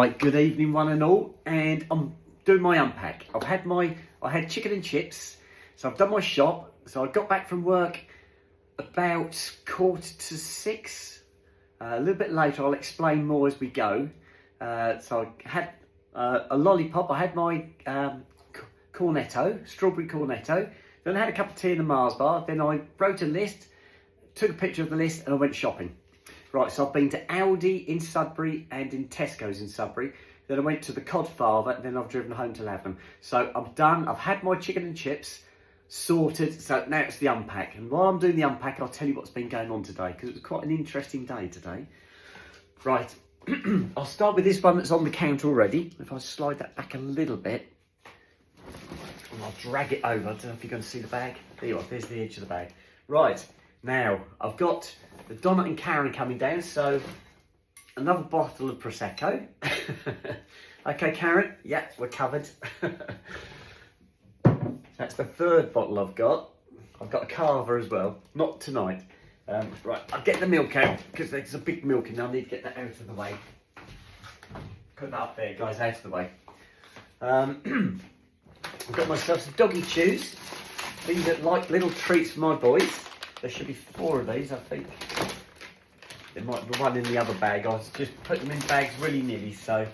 Right, good evening one and all, and I'm doing my unpack. I had chicken and chips, so I've done my shop. So I got back from work about 5:45. A little bit later, I'll explain more as we go. So I had a lollipop. I had my cornetto, strawberry cornetto. Then I had a cup of tea and a Mars bar. Then I wrote a list, took a picture of the list, and I went shopping. Right, so I've been to Aldi in Sudbury and in Tesco's in Sudbury. Then I went to the Codfather, and then I've driven home to Lavenham. So I'm done. I've had my chicken and chips sorted. So now it's the unpack. And while I'm doing the unpack, I'll tell you what's been going on today, because it was quite an interesting day today. Right, I'll start with this one that's on the counter already. If I slide that back a little bit, and I'll drag it over. I don't know if you're going to see the bag. There you are, there's the edge of the bag. Right, now I've got the Donna and Karen coming down, so another bottle of Prosecco. Okay, Karen, yeah, we're covered. That's the third bottle I've got. I've got a carver as well, not tonight. Right, I'll get the milk out, because there's a big milk and I need to get that out of the way. Put that up there, guys, out of the way. I've got myself some doggy chews. These are like little treats for my boys. There should be 4 of these, I think. There might be one in the other bag. I was just putting them in bags willy-nilly, so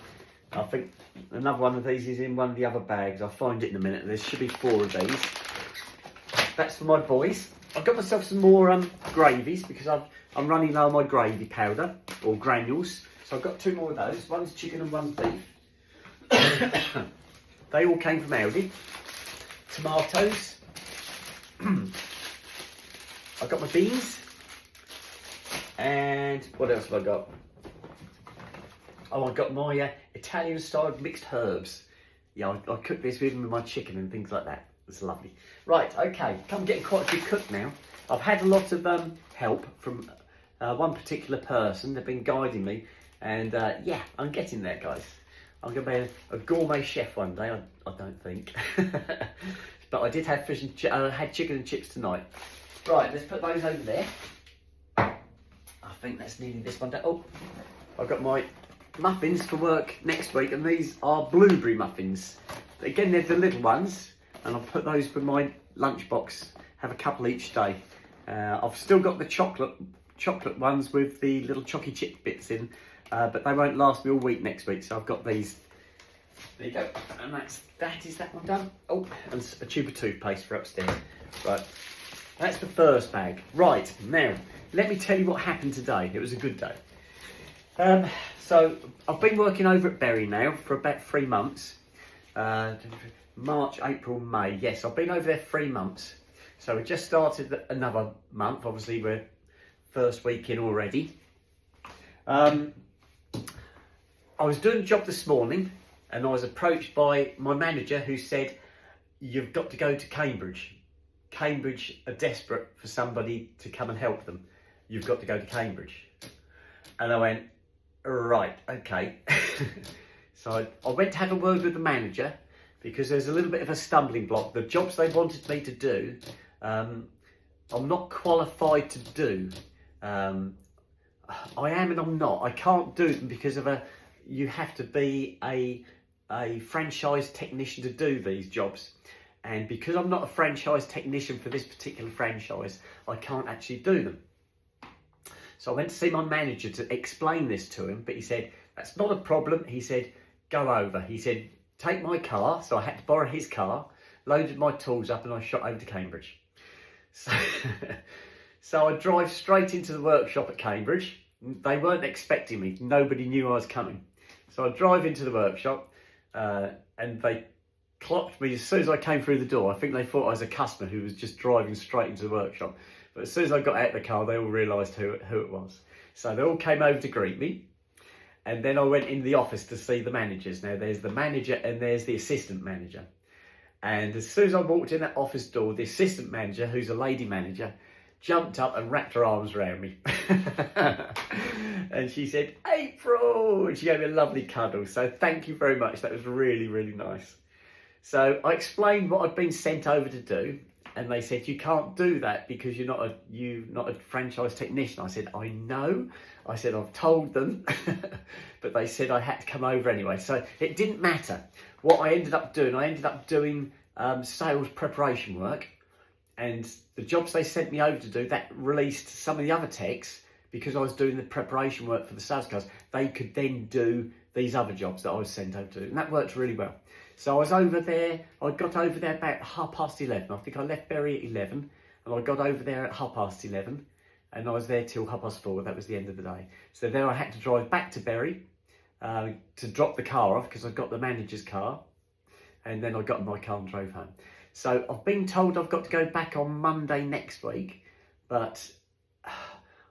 I think another one of these is in one of the other bags. I'll find it in a minute. There should be 4 of these. That's for my boys. I've got myself some more gravies, because I'm running low on my gravy powder, or granules. So I've got 2 more of those. One's chicken and one's beef. They all came from Aldi. Tomatoes. I've got my beans. And what else have I got? Oh, I've got my Italian style mixed herbs. Yeah, I cook this with my chicken and things like that. It's lovely. Right, okay, I'm getting quite a good cook now. I've had a lot of help from one particular person. They've been guiding me. And yeah, I'm getting there, guys. I'm going to be a gourmet chef one day, I don't think. But I did have fish and had chicken and chips tonight. Right, let's put those over there. I think that's nearly this one down. Oh, I've got my muffins for work next week, and these are blueberry muffins. Again, they're the little ones, and I'll put those for my lunchbox. Have a couple each day. I've still got the chocolate ones with the little chocky chip bits in, but they won't last me all week next week. So I've got these. There you go, and that is that one done. Oh, and a tube of toothpaste for upstairs. Right. That's the first bag. Right, now, let me tell you what happened today. It was a good day. So, I've been working over at Bury now for about 3 months. March, April, May. Yes, I've been over there 3 months. So, we just started another month. Obviously, we're first week in already. I was doing a job this morning, and I was approached by my manager, who said, "You've got to go to Cambridge. Cambridge are desperate for somebody to come and help them. You've got to go to Cambridge." And I went, right, okay. So I went to have a word with the manager, because there's a little bit of a stumbling block. The jobs they wanted me to do, I'm not qualified to do. I am and I'm not. I can't do them because of you have to be a franchise technician to do these jobs. And because I'm not a franchise technician for this particular franchise, I can't actually do them. So I went to see my manager to explain this to him, but he said, "That's not a problem." He said, "Go over." He said, "Take my car." So I had to borrow his car, loaded my tools up, and I shot over to Cambridge. So I drive straight into the workshop at Cambridge. They weren't expecting me. Nobody knew I was coming. So I drive into the workshop, and they clocked me as soon as I came through the door. I think they thought I was a customer who was just driving straight into the workshop. But as soon as I got out of the car, they all realised who it was. So they all came over to greet me. And then I went into the office to see the managers. Now, there's the manager and there's the assistant manager. And as soon as I walked in that office door, the assistant manager, who's a lady manager, jumped up and wrapped her arms around me. And she said, "April!" And she gave me a lovely cuddle. So thank you very much. That was really, really nice. So I explained what I'd been sent over to do, And they said, you can't do that because you're not a franchise technician. I said, I know. I said, I've told them, but they said I had to come over anyway. So it didn't matter. What I ended up doing, sales preparation work, and the jobs they sent me over to do, that released some of the other techs, because I was doing the preparation work for the sales cars. They could then do these other jobs that I was sent over to, and that worked really well. So I was over there, I got over there about 11:30. I think I left Bury at 11, and I got over there at 11:30, and I was there till 4:30. That was the end of the day. So then I had to drive back to Bury to drop the car off, because I got the manager's car, and then I got in my car and drove home. So I've been told I've got to go back on Monday next week, but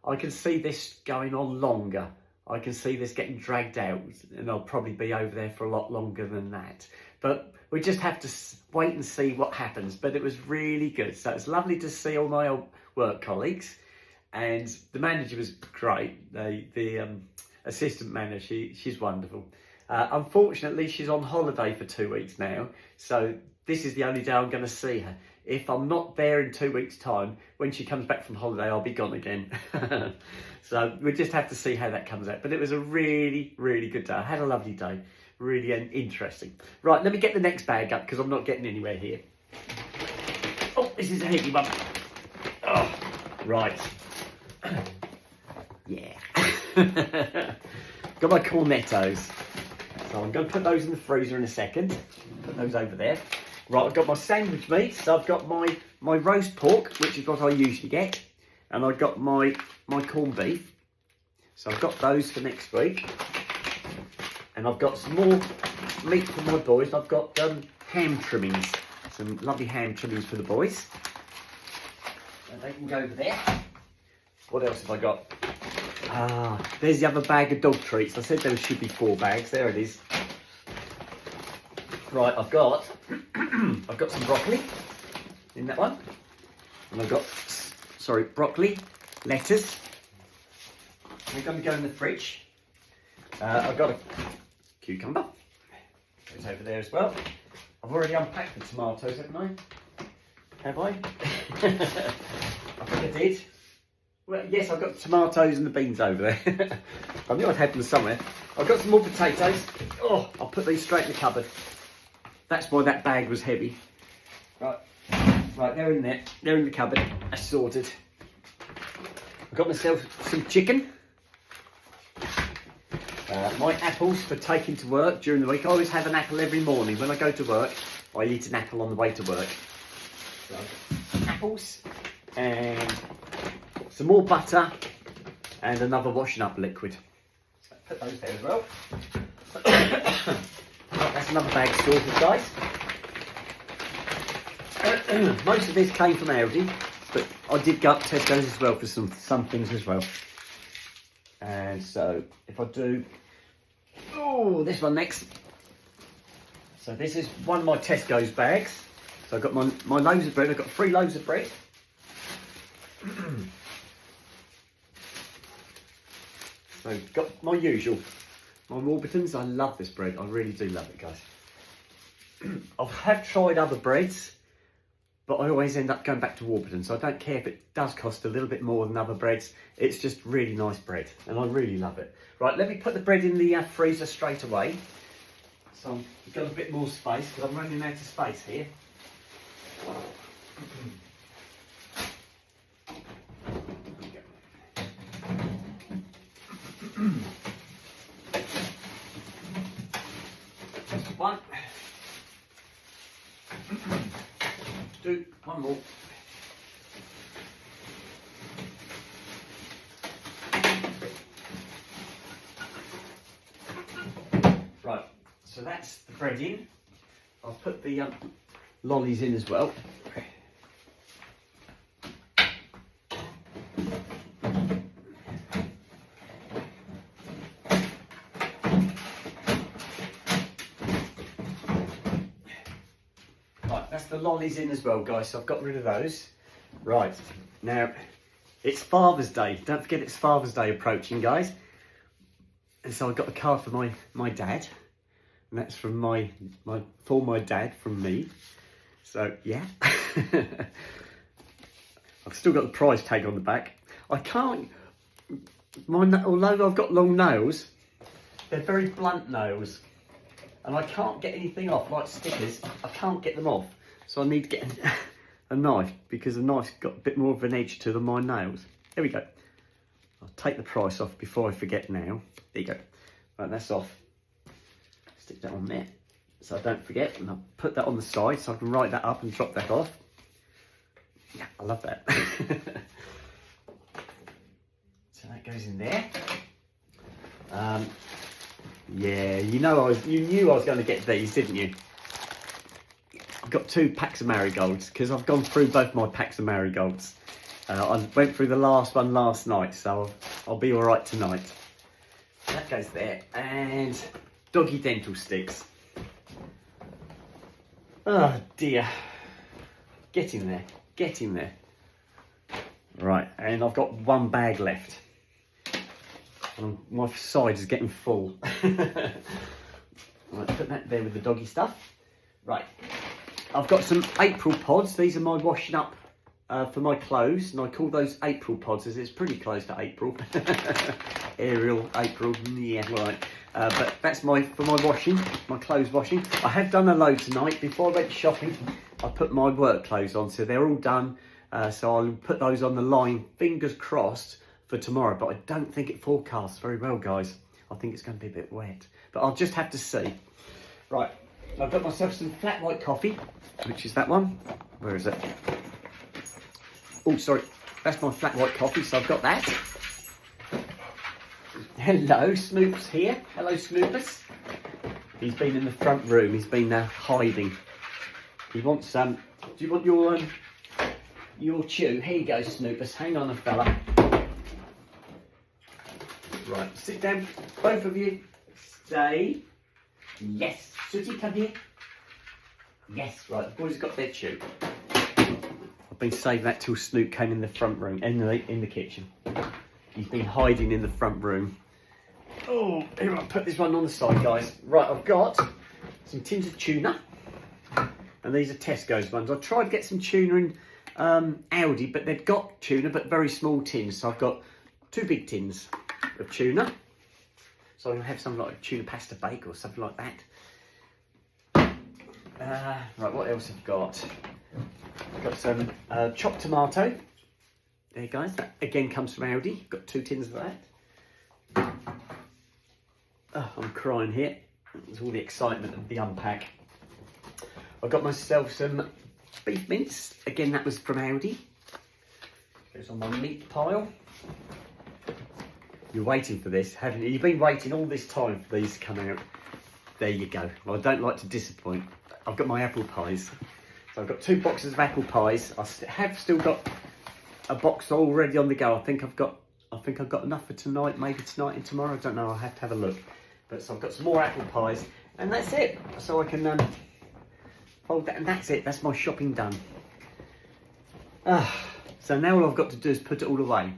I can see this going on longer. I can see this getting dragged out, and I'll probably be over there for a lot longer than that. But we just have to wait and see what happens. But it was really good. So it's lovely to see all my old work colleagues, and the manager was great. The assistant manager, she's wonderful. Unfortunately, she's on holiday for 2 weeks now, so this is the only day I'm going to see her. If I'm not there in 2 weeks' time, when she comes back from holiday, I'll be gone again. So we just have to see how that comes out. But it was a really, really good day. I had a lovely day. Really interesting. Right, let me get the next bag up, because I'm not getting anywhere here. Oh, this is a heavy one. Oh, right. Yeah. Got my cornettos. So I'm going to put those in the freezer in a second. Put those over there. Right, I've got my sandwich meat. So I've got my roast pork, which is what I usually get. And I've got my corned beef. So I've got those for next week. And I've got some more meat for my boys. I've got ham trimmings. Some lovely ham trimmings for the boys. And they can go over there. What else have I got? There's the other bag of dog treats. I said there should be 4 bags. There it is. Right, I've got some broccoli in that one. And I've got, broccoli, lettuce. They're going to go in the fridge. I've got a cucumber. Goes over there as well. I've already unpacked the tomatoes, haven't I? Have I? I think I did. Well, yes, I've got the tomatoes and the beans over there. I knew I'd had them somewhere. I've got some more potatoes. Oh, I'll put these straight in the cupboard. That's why that bag was heavy. Right, they're in there. They're in the cupboard. That's sorted. I've got myself some chicken. My apples for taking to work during the week. I always have an apple every morning. When I go to work, I eat an apple on the way to work. So, apples and some more butter and another washing up liquid. So put those there as well. Right, that's another bag sorted, guys. Most of this came from Aldi, but I did go up to Tesco's as well for some things as well. And so if I do, this one next. So this is one of my Tesco's bags. So I've got my loaves of bread. I've got 3 loaves of bread. So got my usual, my Warburtons. I love this bread. I really do love it, guys. I have tried other breads, but I always end up going back to Warburton, so I don't care if it does cost a little bit more than other breads. It's just really nice bread, and I really love it. Right, let me put the bread in the freezer straight away. So I've got a bit more space, because I'm running out of space here. One. Do one more. Right, so that's the bread in. I'll put the lollies in as well. Right, that's the lollies in as well, guys, so I've got rid of those. Right, now it's Father's Day. Don't forget it's Father's Day approaching, guys. And so I've got a card for my dad. And that's from my dad from me. So yeah. I've still got the price tag on the back. I can't, although I've got long nails, they're very blunt nails. And I can't get anything off, like stickers, I can't get them off. So I need to get a knife, because the knife's got a bit more of an edge to my nails. There we go. I'll take the price off before I forget now. There you go. Right, that's off. Stick that on there, so I don't forget. And I'll put that on the side, so I can write that up and drop that off. Yeah, I love that. So that goes in there. Yeah, you knew I was going to get these, didn't you? I've got 2 packs of marigolds, because I've gone through both my packs of marigolds. I went through the last one last night, so I'll be all right tonight. That goes there, and doggy dental sticks. Oh dear, get in there, get in there. Right, and I've got 1 bag left. And my side is getting full. Right, put that there with the doggy stuff. Right, I've got some April pods. These are my washing up for my clothes, and I call those April pods as it's pretty close to April. Ariel, April, yeah, right. But that's for my washing, my clothes washing. I have done a load tonight. Before I went shopping, I put my work clothes on, so they're all done. So I'll put those on the line, fingers crossed, for tomorrow. But I don't think it forecasts very well, guys. I think it's going to be a bit wet, but I'll just have to see. Right, I've got myself some flat white coffee, which is that one. Where is it? Oh, sorry, that's my flat white coffee, so I've got that. Hello, Snoop's here. Hello, Snoopus. He's been in the front room. He's been hiding. He wants do you want your chew? Here you go, Snoopus. Hang on, fella. Right, sit down, both of you. Stay. Yes, Sooty, come here. Yes, right. The boys have got their chew. I've been saving that till Snoop came in the front room, in the kitchen. He's been hiding in the front room. Oh, here, I'll put this one on the side, guys. Right, I've got some tins of tuna, and these are Tesco's ones. I tried to get some tuna in Aldi, but they've got tuna, but very small tins. So I've got 2 big tins of tuna. So I'm gonna have something like tuna pasta bake or something like that. Right, what else have I got? I've got some chopped tomato. There, guys. That again comes from Aldi. Got 2 tins of that. Oh, I'm crying here. It's all the excitement of the unpack. I've got myself some beef mince. Again, that was from Aldi. Goes on my meat pile. You're waiting for this, haven't you? You've been waiting all this time for these to come out. There you go. Well, I don't like to disappoint. I've got my apple pies. So I've got 2 boxes of apple pies. I have still got a box already on the go. I think I've got enough for tonight, maybe tonight and tomorrow. I don't know. I'll have to have a look. But so I've got some more apple pies, and that's it. So I can hold that, and that's it. That's my shopping done. So now all I've got to do is put it all away.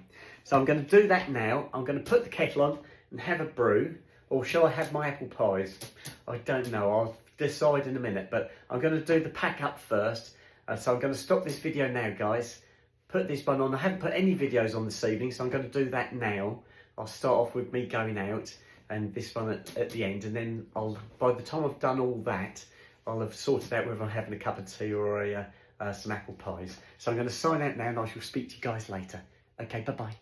So I'm going to do that now. I'm going to put the kettle on and have a brew, or shall I have my apple pies? I don't know. I'll decide in a minute. But I'm going to do the pack up first. So I'm going to stop this video now, guys. Put this one on. I haven't put any videos on this evening, so I'm going to do that now. I'll start off with me going out, and this one at the end, and then by the time I've done all that, I'll have sorted out whether I'm having a cup of tea or some apple pies. So I'm going to sign out now, and I shall speak to you guys later. Okay, bye-bye.